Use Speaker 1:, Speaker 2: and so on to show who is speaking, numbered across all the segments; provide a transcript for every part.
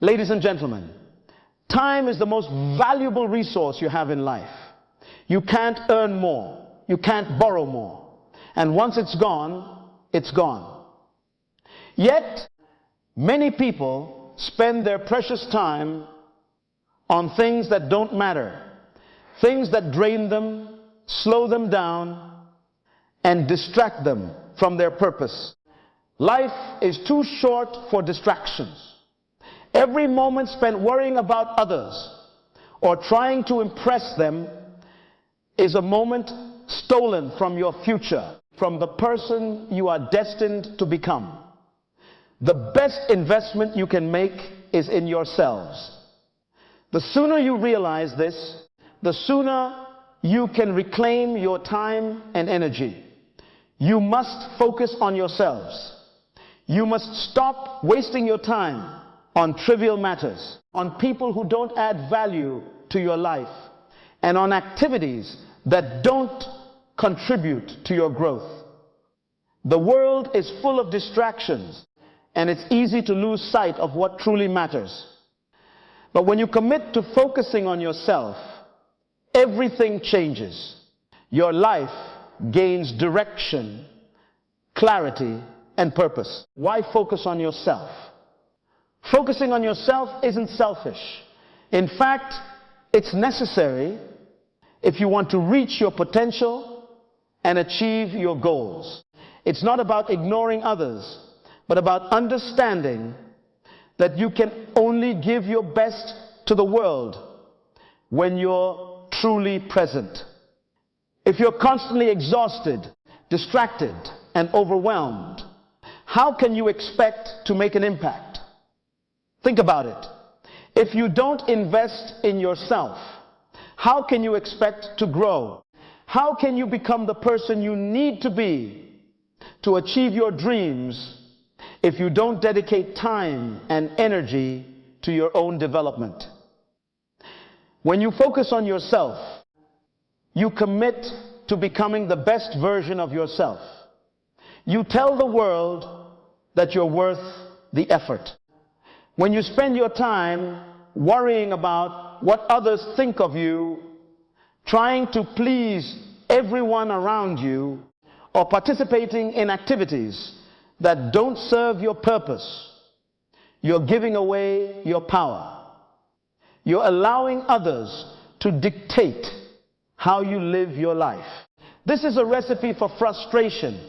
Speaker 1: Ladies and gentlemen, time is the most valuable resource you have in life. You can't earn more. You can't borrow more. And once it's gone, it's gone. Yet, many people spend their precious time on things that don't matter, things that drain them, slow them down, and distract them from their purpose. Life is too short for distractions. Every moment spent worrying about others or trying to impress them is a moment stolen from your future, from the person you are destined to become. The best investment you can make is in yourselves. The sooner you realize this, the sooner you can reclaim your time and energy. You must focus on yourselves. You must stop wasting your time on trivial matters, on people who don't add value to your life, and on activities that don't contribute to your growth. The world is full of distractions, and it's easy to lose sight of what truly matters. But when you commit to focusing on yourself, everything changes. Your life gains direction, clarity, and purpose. Why focus on yourself? Focusing on yourself isn't selfish. In fact, it's necessary if you want to reach your potential and achieve your goals. It's not about ignoring others, but about understanding that you can only give your best to the world when you're truly present. If you're constantly exhausted, distracted, and overwhelmed, how can you expect to make an impact? Think about it. If you don't invest in yourself, how can you expect to grow? How can you become the person you need to be to achieve your dreams if you don't dedicate time and energy to your own development? When you focus on yourself, you commit to becoming the best version of yourself. You tell the world that you're worth the effort. When you spend your time worrying about what others think of you, trying to please everyone around you, or participating in activities that don't serve your purpose, you're giving away your power. You're allowing others to dictate how you live your life. This is a recipe for frustration,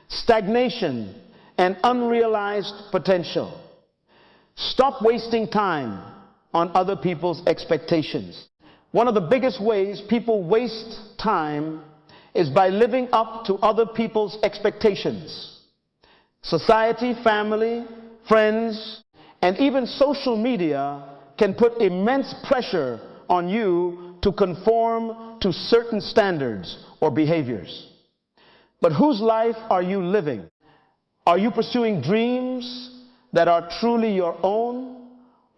Speaker 1: stagnation, and unrealized potential. Stop wasting time on other people's expectations. One of the biggest ways people waste time is by living up to other people's expectations. Society, family, friends, and even social media can put immense pressure on you to conform to certain standards or behaviors. But whose life are you living? Are you pursuing dreams that are truly your own,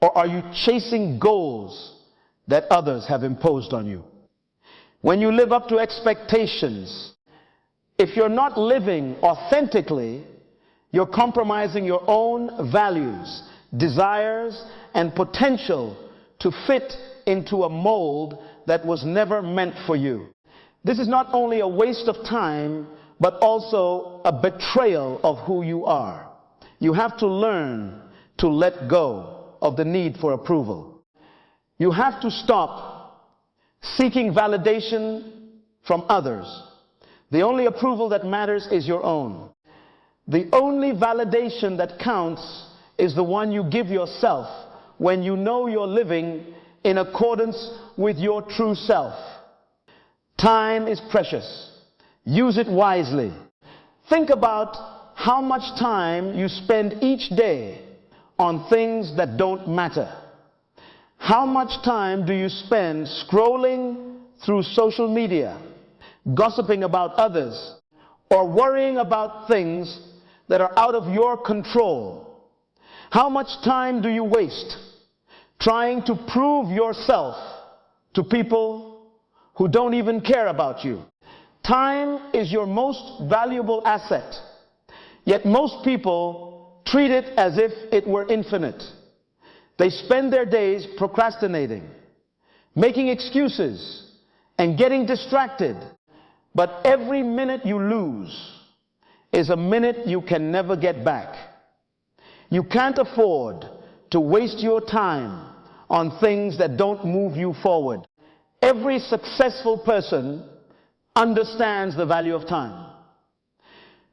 Speaker 1: or are you chasing goals that others have imposed on you? When you live up to expectations, if you're not living authentically, you're compromising your own values, desires, and potential to fit into a mold that was never meant for you. This is not only a waste of time, but also a betrayal of who you are. You have to learn to let go of the need for approval. You have to stop seeking validation from others. The only approval that matters is your own. The only validation that counts is the one you give yourself when you know you're living in accordance with your true self. Time is precious. Use it wisely. Think about how much time you spend each day on things that don't matter. How much time do you spend scrolling through social media, gossiping about others, or worrying about things that are out of your control? How much time do you waste trying to prove yourself to people who don't even care about you? Time is your most valuable asset, yet most people treat it as if it were infinite. They spend their days procrastinating, making excuses, and getting distracted. But every minute you lose is a minute you can never get back. You can't afford to waste your time on things that don't move you forward. Every successful person understands the value of time.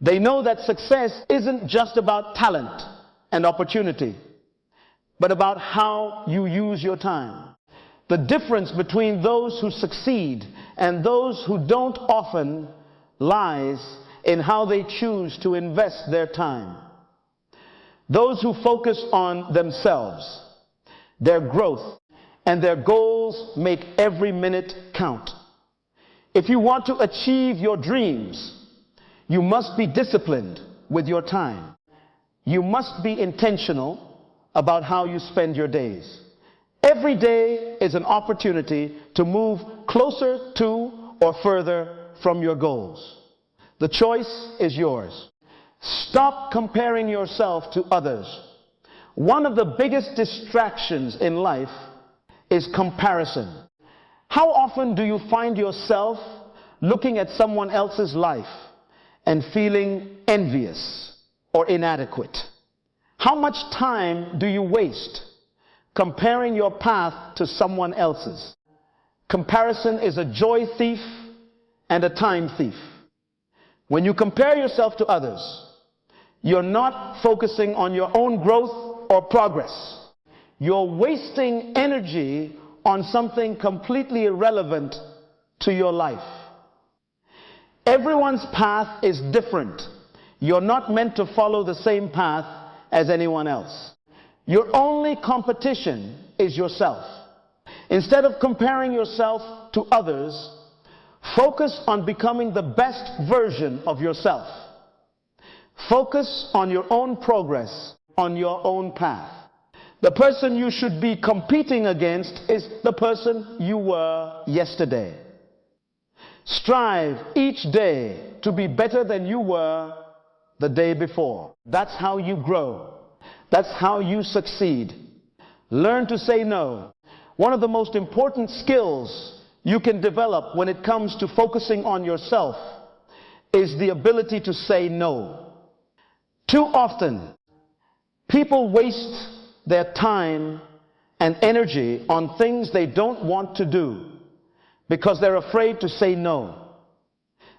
Speaker 1: They know that success isn't just about talent and opportunity, but about how you use your time. The difference between those who succeed and those who don't often lies in how they choose to invest their time. Those who focus on themselves, their growth, and their goals make every minute count. If you want to achieve your dreams, you must be disciplined with your time. You must be intentional about how you spend your days. Every day is an opportunity to move closer to or further from your goals. The choice is yours. Stop comparing yourself to others. One of the biggest distractions in life is comparison. How often do you find yourself looking at someone else's life and feeling envious or inadequate? How much time do you waste comparing your path to someone else's? Comparison is a joy thief and a time thief. When you compare yourself to others, you're not focusing on your own growth or progress. You're wasting energy on something completely irrelevant to your life. Everyone's path is different. You're not meant to follow the same path as anyone else. Your only competition is yourself. Instead of comparing yourself to others, focus on becoming the best version of yourself. Focus on your own progress, on your own path. The person you should be competing against is the person you were yesterday. Strive each day to be better than you were the day before. That's how you grow. That's how you succeed. Learn to say no. One of the most important skills you can develop when it comes to focusing on yourself is the ability to say no. Too often, people waste their time and energy on things they don't want to do because they're afraid to say no.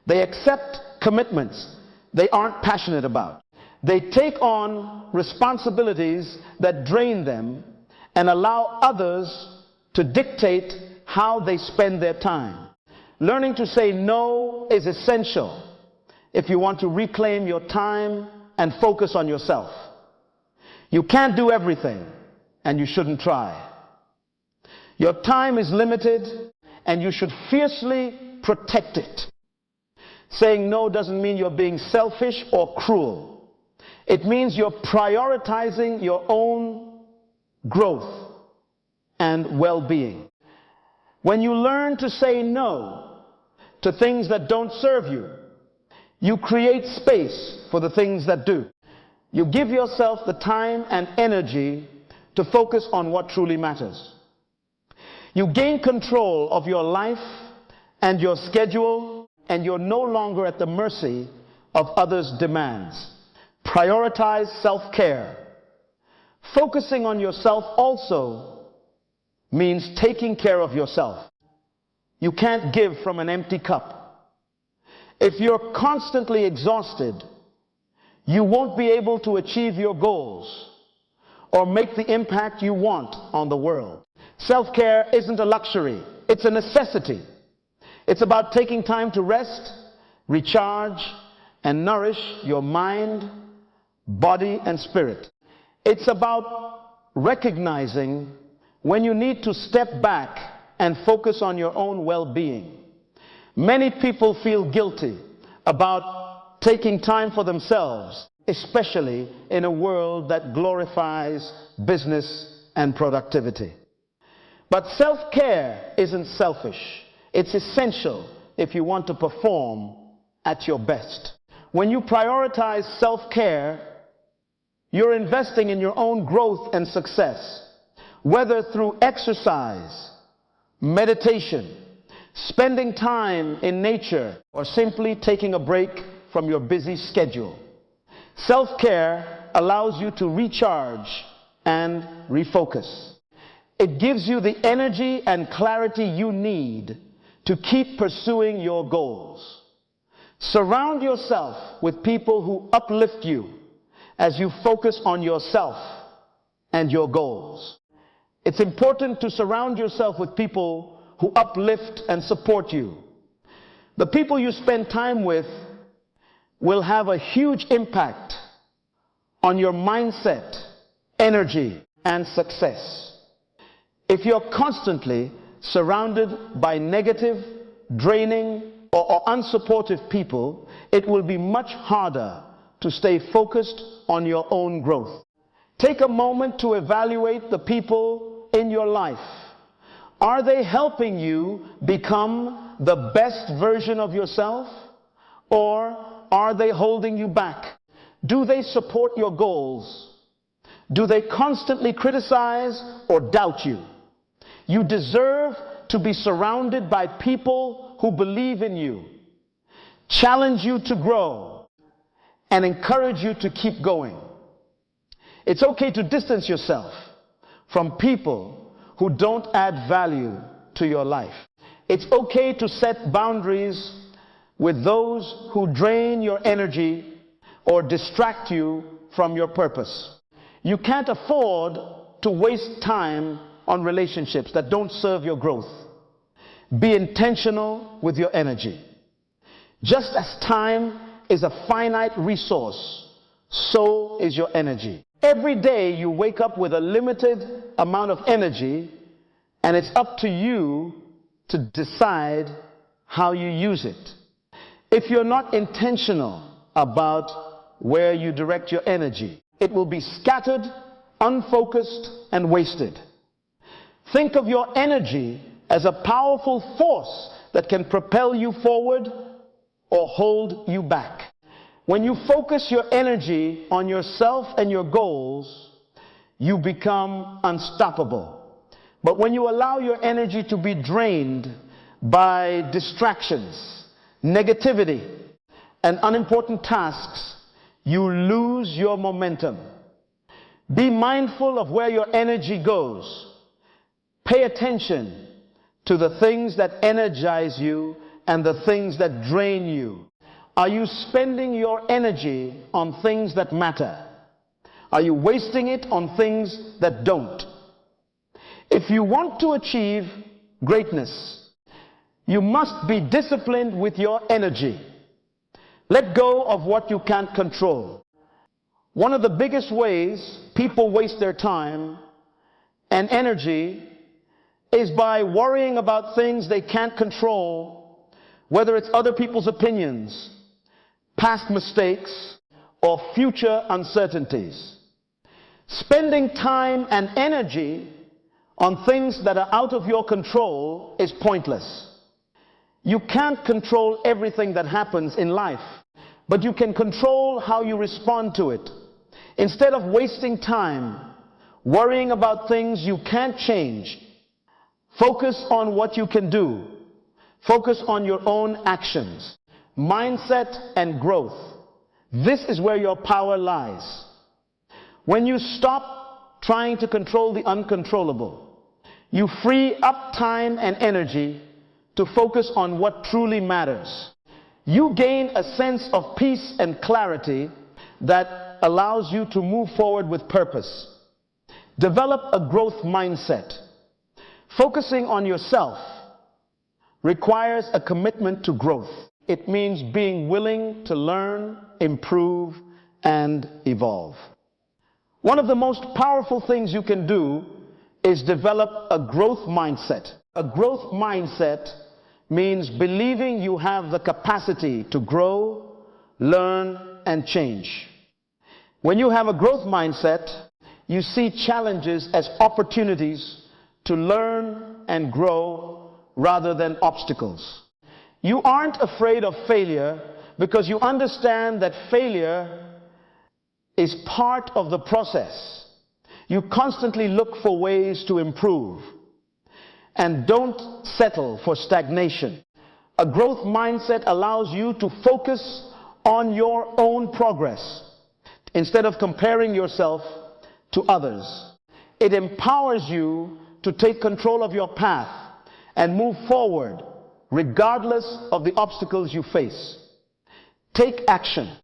Speaker 1: They accept commitments they aren't passionate about. They take on responsibilities that drain them and allow others to dictate how they spend their time. Learning to say no is essential if you want to reclaim your time and focus on yourself. You can't do everything, and you shouldn't try. Your time is limited, and you should fiercely protect it. Saying no doesn't mean you're being selfish or cruel. It means you're prioritizing your own growth and well-being. When you learn to say no to things that don't serve you, you create space for the things that do. You give yourself the time and energy to focus on what truly matters. You gain control of your life and your schedule, and you're no longer at the mercy of others' demands. Prioritize self-care. Focusing on yourself also means taking care of yourself. You can't give from an empty cup. If you're constantly exhausted, you won't be able to achieve your goals or make the impact you want on the world. Self-care isn't a luxury, it's a necessity. It's about taking time to rest, recharge, and nourish your mind, body, and spirit. It's about recognizing when you need to step back and focus on your own well-being. Many people feel guilty about taking time for themselves, especially in a world that glorifies business and productivity. But self-care isn't selfish. It's essential if you want to perform at your best. When you prioritize self-care, you're investing in your own growth and success. whether through exercise, meditation, spending time in nature, or simply taking a break from your busy schedule. Self-care allows you to recharge and refocus. It gives you the energy and clarity you need to keep pursuing your goals. Surround yourself with people who uplift you as you focus on yourself and your goals. It's important to surround yourself with people who uplift and support you. The people you spend time with will have a huge impact on your mindset, energy, and success. If you're constantly surrounded by negative, draining, or unsupportive people, it will be much harder to stay focused on your own growth. Take a moment to evaluate the people in your life. Are they helping you become the best version of yourself, or are they holding you back? Do they support your goals? Do they constantly criticize or doubt you? You deserve to be surrounded by people who believe in you, challenge you to grow, and encourage you to keep going. It's okay to distance yourself from people who don't add value to your life. It's okay to set boundaries with those who drain your energy or distract you from your purpose. You can't afford to waste time on relationships that don't serve your growth. Be intentional with your energy. Just as time is a finite resource, so is your energy. Every day you wake up with a limited amount of energy, and it's up to you to decide how you use it. If you're not intentional about where you direct your energy, it will be scattered, unfocused, and wasted. Think of your energy as a powerful force that can propel you forward or hold you back. When you focus your energy on yourself and your goals, you become unstoppable. But when you allow your energy to be drained by distractions, negativity, and unimportant tasks, you lose your momentum. Be mindful of where your energy goes. Pay attention to the things that energize you and the things that drain you. Are you spending your energy on things that matter? Are you wasting it on things that don't? If you want to achieve greatness, you must be disciplined with your energy. Let go of what you can't control. One of the biggest ways people waste their time and energy is by worrying about things they can't control, whether it's other people's opinions, past mistakes, or future uncertainties. Spending time and energy on things that are out of your control is pointless. You can't control everything that happens in life, but you can control how you respond to it. Instead of wasting time worrying about things you can't change, focus on what you can do. Focus on your own actions, mindset, and growth. This is where your power lies. When you stop trying to control the uncontrollable, you free up time and energy to focus on what truly matters. You gain a sense of peace and clarity that allows you to move forward with purpose. Develop a growth mindset. Focusing on yourself requires a commitment to growth. It means being willing to learn, improve, and evolve. One of the most powerful things you can do is develop a growth mindset. A growth mindset means believing you have the capacity to grow, learn, and change. When you have a growth mindset, you see challenges as opportunities to learn and grow rather than obstacles. You aren't afraid of failure because you understand that failure is part of the process. You constantly look for ways to improve and don't settle for stagnation. A growth mindset allows you to focus on your own progress instead of comparing yourself to others. It empowers you to take control of your path and move forward regardless of the obstacles you face. Take action.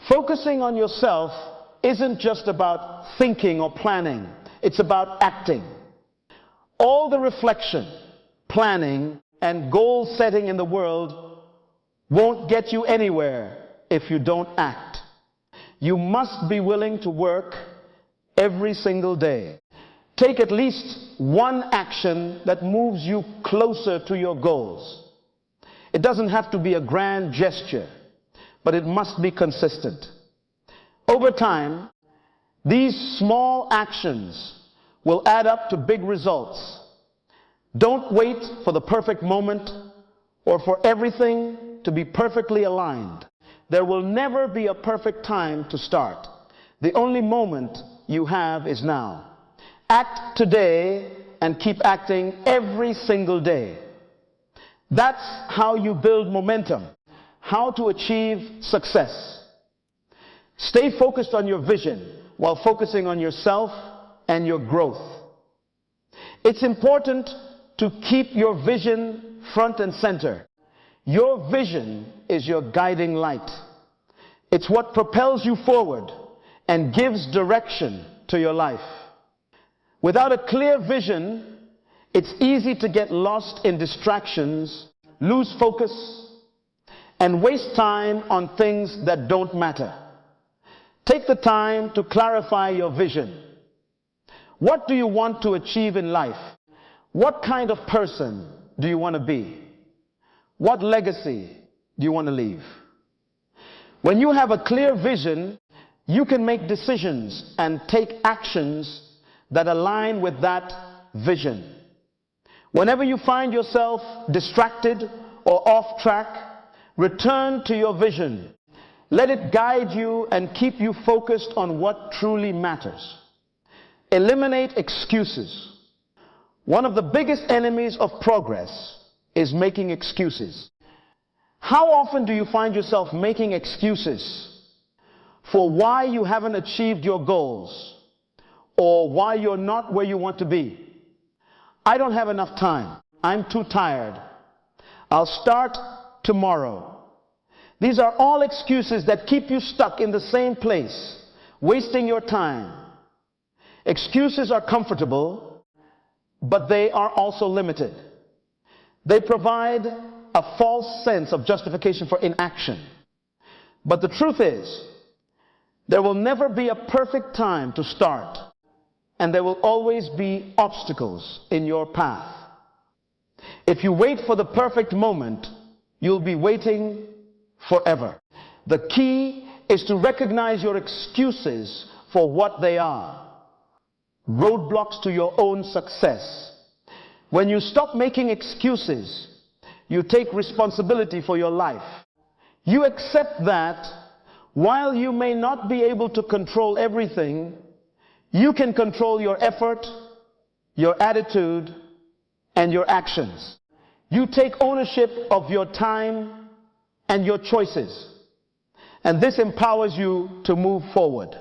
Speaker 1: Focusing on yourself isn't just about thinking or planning. It's about acting. All the reflection, planning, and goal setting in the world won't get you anywhere if you don't act. You must be willing to work every single day. Take at least one action that moves you closer to your goals. It doesn't have to be a grand gesture, but it must be consistent. Over time, these small actions will add up to big results. Don't wait for the perfect moment or for everything to be perfectly aligned. There will never be a perfect time to start. The only moment you have is now. Act today and keep acting every single day. That's how you build momentum, how to achieve success. Stay focused on your vision while focusing on yourself and your growth. It's important to keep your vision front and center. Your vision is your guiding light. It's what propels you forward and gives direction to your life. Without a clear vision, it's easy to get lost in distractions, lose focus, and waste time on things that don't matter. Take the time to clarify your vision. What do you want to achieve in life? What kind of person do you want to be? What legacy do you want to leave? When you have a clear vision, you can make decisions and take actions that align with that vision. Whenever you find yourself distracted or off track, return to your vision. Let it guide you and keep you focused on what truly matters. Eliminate excuses. One of the biggest enemies of progress is making excuses. How often do you find yourself making excuses for why you haven't achieved your goals or why you're not where you want to be? I don't have enough time. I'm too tired. I'll start tomorrow. These are all excuses that keep you stuck in the same place, wasting your time. Excuses are comfortable, but they are also limited. They provide a false sense of justification for inaction. But the truth is, there will never be a perfect time to start, and there will always be obstacles in your path. If you wait for the perfect moment, you'll be waiting forever. The key is to recognize your excuses for what they are. Roadblocks to your own success. When you stop making excuses, you take responsibility for your life. You accept that while you may not be able to control everything, you can control your effort, your attitude, and your actions. You take ownership of your time and your choices. And this empowers you to move forward.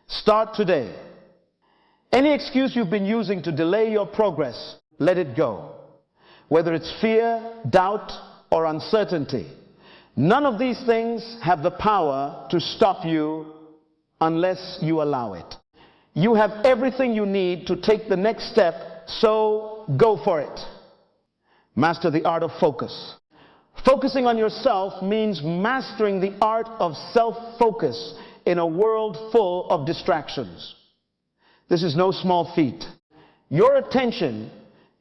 Speaker 1: Start today. Any excuse you've been using to delay your progress, let it go. Whether it's fear, doubt, or uncertainty, none of these things have the power to stop you unless you allow it. You have everything you need to take the next step, so go for it. Master the art of focus. Focusing on yourself means mastering the art of self-focus in a world full of distractions. This is no small feat. Your attention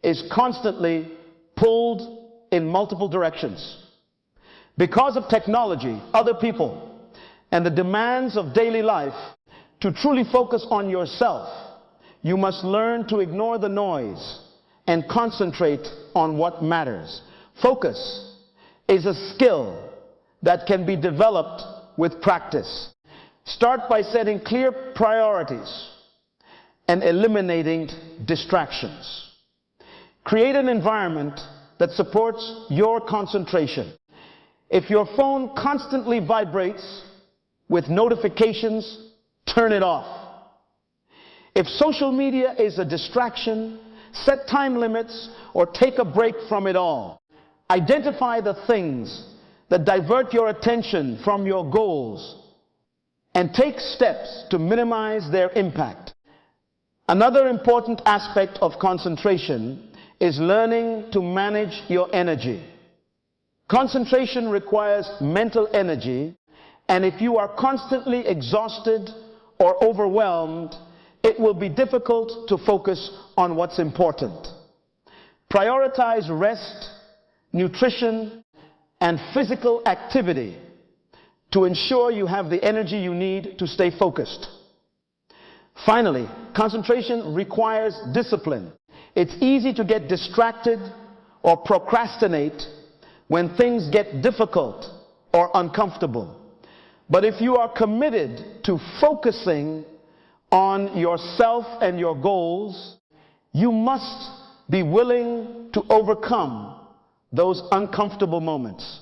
Speaker 1: is constantly pulled in multiple directions. Because of technology, other people, and the demands of daily life, to truly focus on yourself, you must learn to ignore the noise and concentrate on what matters. Focus is a skill that can be developed with practice. Start by setting clear priorities and eliminating distractions. Create an environment that supports your concentration. If your phone constantly vibrates with notifications, turn it off. If social media is a distraction, set time limits or take a break from it all. Identify the things that divert your attention from your goals and take steps to minimize their impact. Another important aspect of concentration is learning to manage your energy. Concentration requires mental energy, and if you are constantly exhausted or overwhelmed, it will be difficult to focus on what's important. Prioritize rest, nutrition, and physical activity to ensure you have the energy you need to stay focused. Finally, concentration requires discipline. It's easy to get distracted or procrastinate when things get difficult or uncomfortable. But if you are committed to focusing on yourself and your goals, you must be willing to overcome those uncomfortable moments.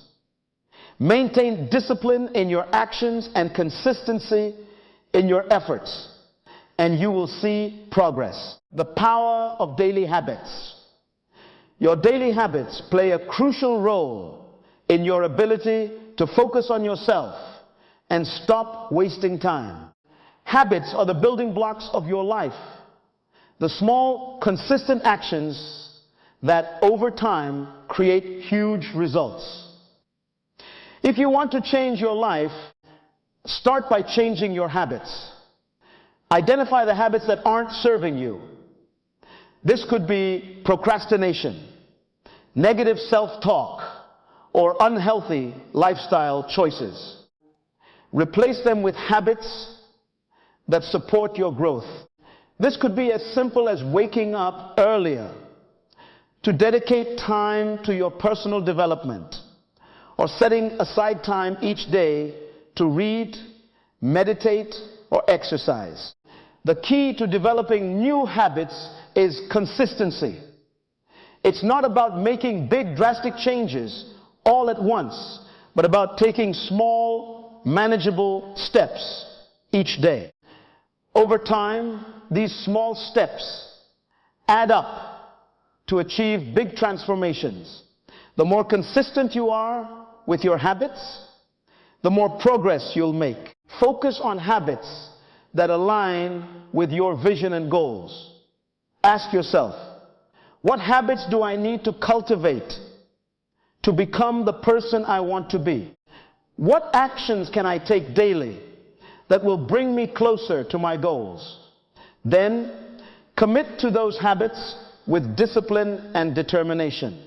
Speaker 1: Maintain discipline in your actions and consistency in your efforts, and you will see progress. The power of daily habits. Your daily habits play a crucial role in your ability to focus on yourself and stop wasting time. Habits are the building blocks of your life. The small, consistent actions that over time create huge results. If you want to change your life, start by changing your habits. Identify the habits that aren't serving you. This could be procrastination, negative self-talk, or unhealthy lifestyle choices. Replace them with habits that support your growth. This could be as simple as waking up earlier to dedicate time to your personal development, or setting aside time each day to read, meditate, or exercise. The key to developing new habits is consistency. It's not about making big drastic changes all at once, but about taking small, manageable steps each day. Over time, these small steps add up to achieve big transformations. The more consistent you are with your habits, the more progress you'll make. Focus on habits that align with your vision and goals. Ask yourself, what habits do I need to cultivate to become the person I want to be? What actions can I take daily that will bring me closer to my goals? Then, commit to those habits with discipline and determination.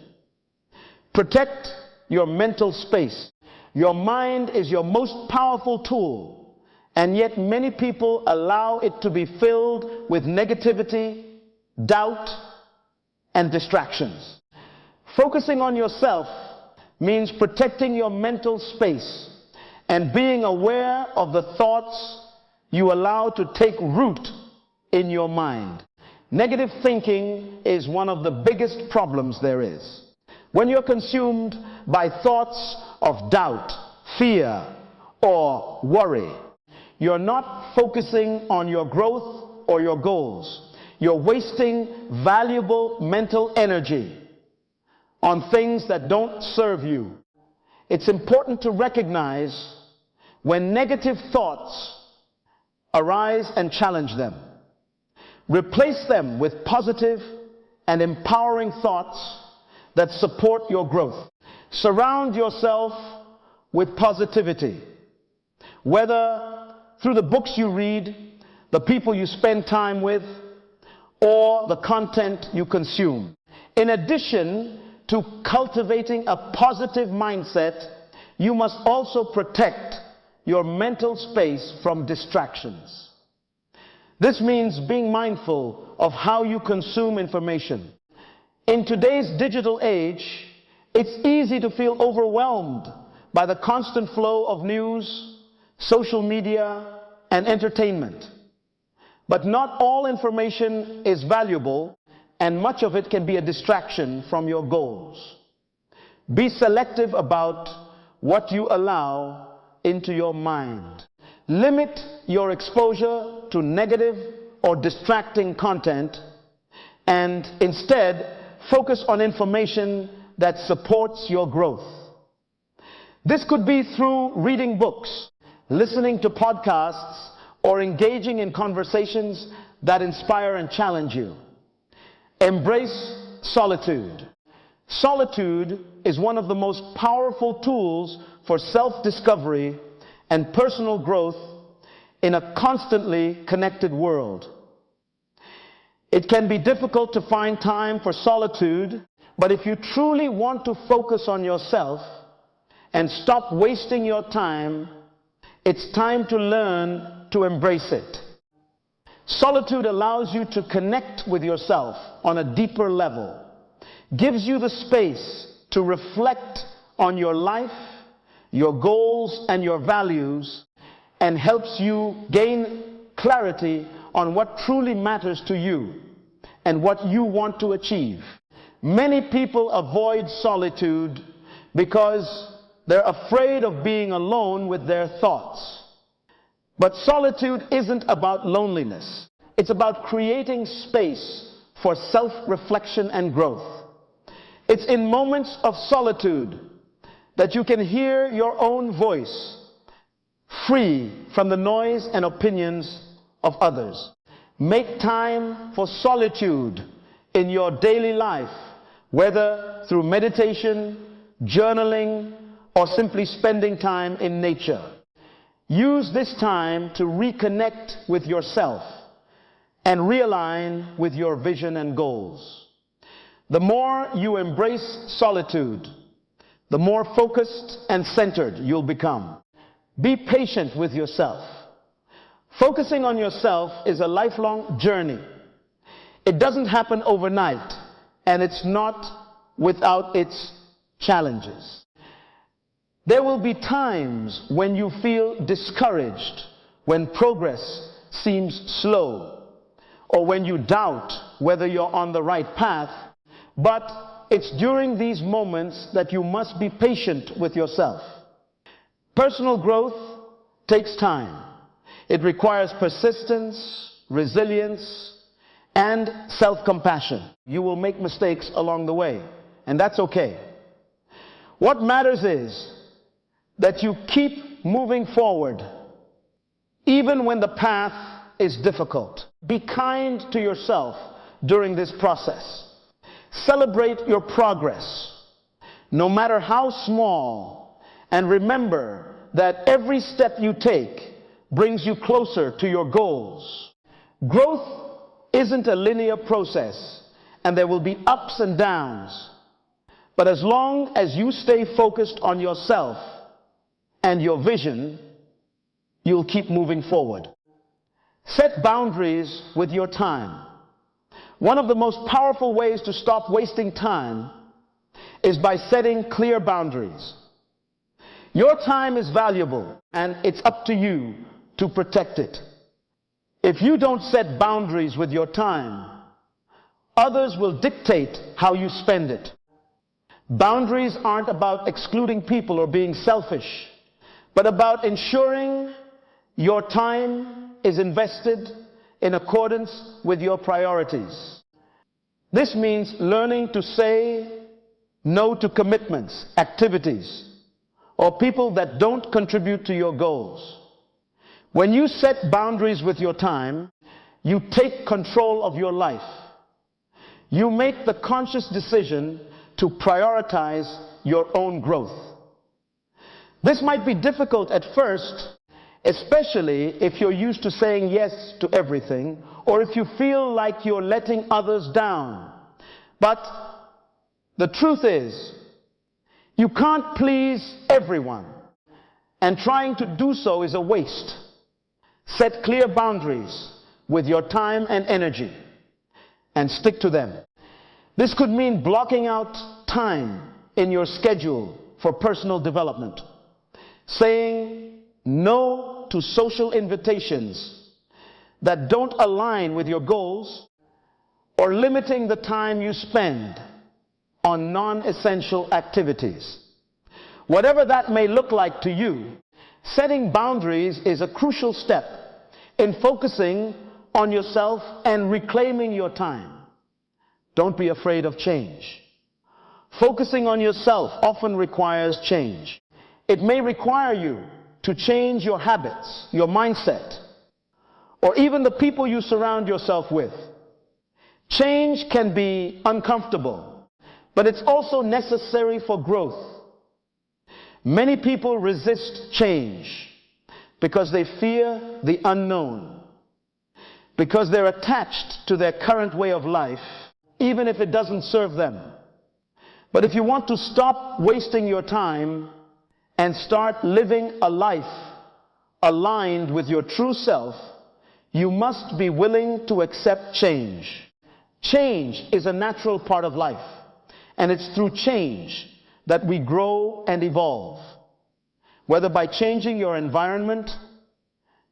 Speaker 1: Protect your mental space. Your mind is your most powerful tool, and yet many people allow it to be filled with negativity, doubt, and distractions. Focusing on yourself means protecting your mental space and being aware of the thoughts you allow to take root in your mind. Negative thinking is one of the biggest problems there is. When you're consumed by thoughts of doubt, fear, or worry, you're not focusing on your growth or your goals. You're wasting valuable mental energy on things that don't serve you. It's important to recognize when negative thoughts arise and challenge them. Replace them with positive and empowering thoughts that support your growth. Surround yourself with positivity, whether through the books you read, the people you spend time with, or the content you consume. In addition to cultivating a positive mindset, you must also protect your mental space from distractions. This means being mindful of how you consume information. In today's digital age, it's easy to feel overwhelmed by the constant flow of news, social media, and entertainment. But not all information is valuable, and much of it can be a distraction from your goals. Be selective about what you allow into your mind. Limit your exposure to negative or distracting content, and instead focus on information that supports your growth. This could be through reading books, listening to podcasts, or engaging in conversations that inspire and challenge you. Embrace solitude. Solitude is one of the most powerful tools for self-discovery and personal growth in a constantly connected world. It can be difficult to find time for solitude, but if you truly want to focus on yourself and stop wasting your time, it's time to learn to embrace it. Solitude allows you to connect with yourself on a deeper level, gives you the space to reflect on your life, your goals, and your values, and helps you gain clarity on what truly matters to you and what you want to achieve. Many people avoid solitude because they're afraid of being alone with their thoughts. But solitude isn't about loneliness. It's about creating space for self-reflection and growth. It's in moments of solitude that you can hear your own voice, free from the noise and opinions of others. Make time for solitude in your daily life, whether through meditation, journaling, or simply spending time in nature. Use this time to reconnect with yourself and realign with your vision and goals. The more you embrace solitude, the more focused and centered you'll become. Be patient with yourself. Focusing on yourself is a lifelong journey. It doesn't happen overnight, and it's not without its challenges. There will be times when you feel discouraged, when progress seems slow, or when you doubt whether you're on the right path. But it's during these moments that you must be patient with yourself. Personal growth takes time. It requires persistence, resilience, and self-compassion. You will make mistakes along the way, and that's okay. What matters is that you keep moving forward, even when the path is difficult. Be kind to yourself during this process. Celebrate your progress, no matter how small, and remember that every step you take brings you closer to your goals. Growth isn't a linear process, and there will be ups and downs. But as long as you stay focused on yourself and your vision, you'll keep moving forward. Set boundaries with your time. One of the most powerful ways to stop wasting time is by setting clear boundaries. Your time is valuable, and it's up to you to protect it. If you don't set boundaries with your time, others will dictate how you spend it. Boundaries aren't about excluding people or being selfish, but about ensuring your time is invested in accordance with your priorities. This means learning to say no to commitments, activities, or people that don't contribute to your goals. When you set boundaries with your time, you take control of your life. You make the conscious decision to prioritize your own growth. This might be difficult at first, especially if you're used to saying yes to everything, or if you feel like you're letting others down. But the truth is, you can't please everyone, and trying to do so is a waste. Set clear boundaries with your time and energy, and stick to them. This could mean blocking out time in your schedule for personal development, saying no to social invitations that don't align with your goals, or limiting the time you spend on non-essential activities. Whatever that may look like to you, setting boundaries is a crucial step in focusing on yourself and reclaiming your time. Don't be afraid of change. Focusing on yourself often requires change. It may require you to change your habits, your mindset, or even the people you surround yourself with. Change can be uncomfortable, but it's also necessary for growth. Many people resist change because they fear the unknown, because they're attached to their current way of life, even if it doesn't serve them. But if you want to stop wasting your time and start living a life aligned with your true self, you must be willing to accept change. Change is a natural part of life, and it's through change that we grow and evolve. Whether by changing your environment,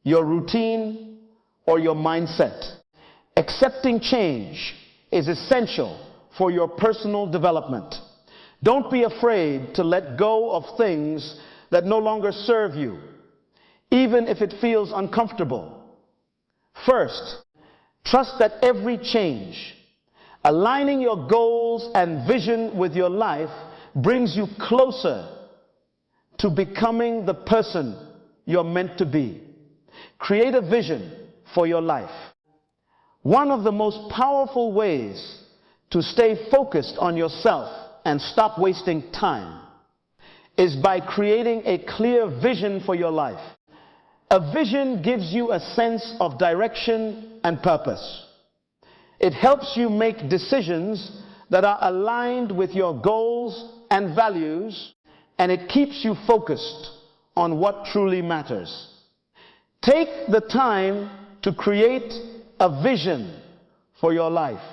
Speaker 1: your routine, or your mindset. Accepting change is essential for your personal development. Don't be afraid to let go of things that no longer serve you, even if it feels uncomfortable. First, trust that every change, aligning your goals and vision with your life, brings you closer to becoming the person you're meant to be. Create a vision for your life. One of the most powerful ways to stay focused on yourself and stop wasting time is by creating a clear vision for your life. A vision gives you a sense of direction and purpose. It helps you make decisions that are aligned with your goals and values, and it keeps you focused on what truly matters. Take the time to create a vision for your life.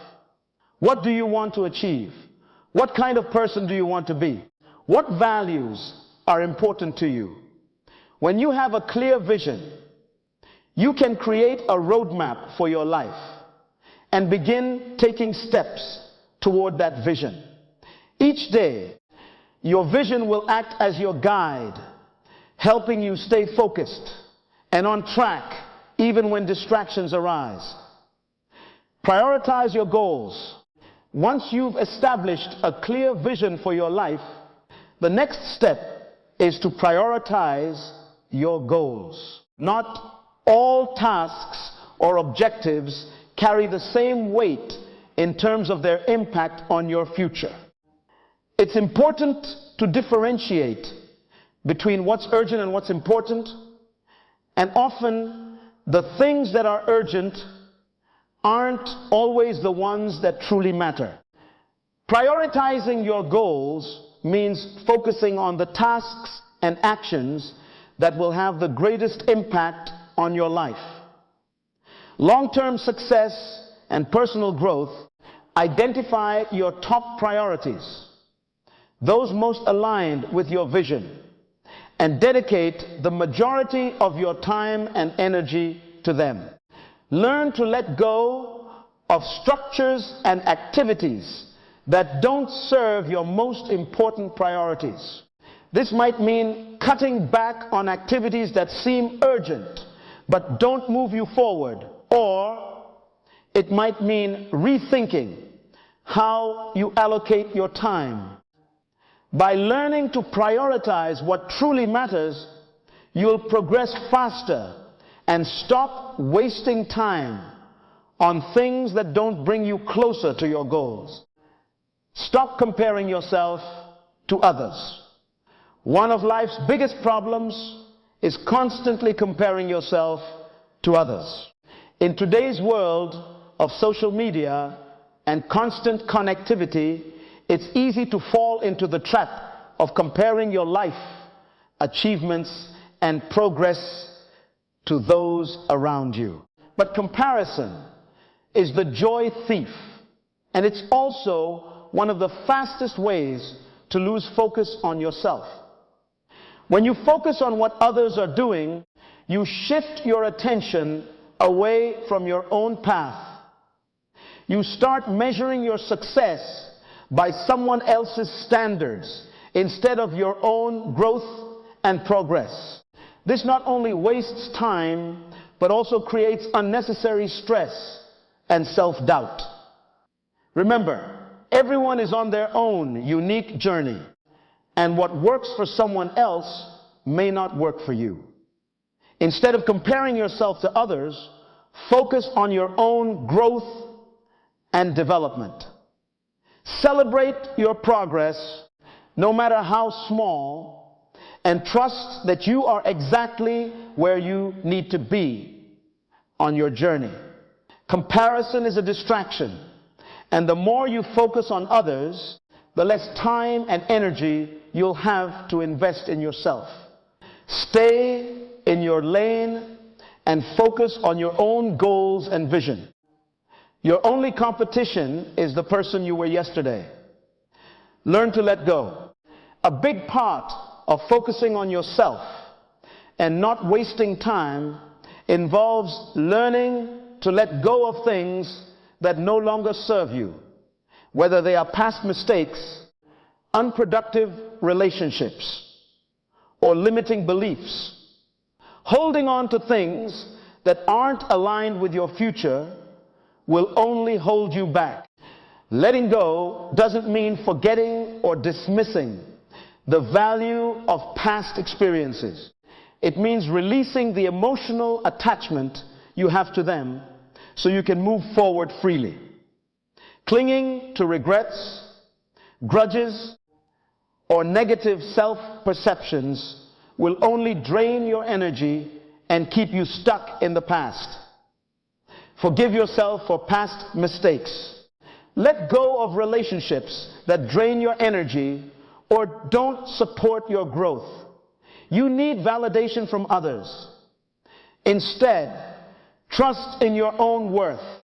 Speaker 1: What do you want to achieve? What kind of person do you want to be? What values are important to you? When you have a clear vision, you can create a roadmap for your life and begin taking steps toward that vision. Each day, your vision will act as your guide, helping you stay focused and on track even when distractions arise. Prioritize your goals. Once you've established a clear vision for your life, the next step is to prioritize your goals. Not all tasks or objectives carry the same weight in terms of their impact on your future. It's important to differentiate between what's urgent and what's important, and often the things that are urgent aren't always the ones that truly matter. Prioritizing your goals means focusing on the tasks and actions that will have the greatest impact on your life. Long-term success and personal growth, identify your top priorities, those most aligned with your vision, and dedicate the majority of your time and energy to them. Learn to let go of structures and activities that don't serve your most important priorities. This might mean cutting back on activities that seem urgent but don't move you forward, or it might mean rethinking how you allocate your time. By learning to prioritize what truly matters, you'll progress faster and stop wasting time on things that don't bring you closer to your goals. Stop comparing yourself to others. One of life's biggest problems is constantly comparing yourself to others. In today's world of social media and constant connectivity, it's easy to fall into the trap of comparing your life, achievements, and progress to those around you. But comparison is the joy thief, and it's also one of the fastest ways to lose focus on yourself. When you focus on what others are doing, you shift your attention away from your own path. You start measuring your success by someone else's standards instead of your own growth and progress. This not only wastes time, but also creates unnecessary stress and self-doubt. Remember, everyone is on their own unique journey, and what works for someone else may not work for you. Instead of comparing yourself to others, focus on your own growth and development. Celebrate your progress, no matter how small, and trust that you are exactly where you need to be on your journey. Comparison is a distraction, and the more you focus on others, the less time and energy you'll have to invest in yourself. Stay in your lane and focus on your own goals and vision. Your only competition is the person you were yesterday. Learn to let go. A big part of focusing on yourself and not wasting time involves learning to let go of things that no longer serve you, whether they are past mistakes, unproductive relationships, or limiting beliefs. Holding on to things that aren't aligned with your future will only hold you back. Letting go doesn't mean forgetting or dismissing the value of past experiences. It means releasing the emotional attachment you have to them so you can move forward freely. Clinging to regrets, grudges, or negative self-perceptions will only drain your energy and keep you stuck in the past. Forgive yourself for past mistakes. Let go of relationships that drain your energy or don't support your growth. You need validation from others. Instead, trust in your own worth.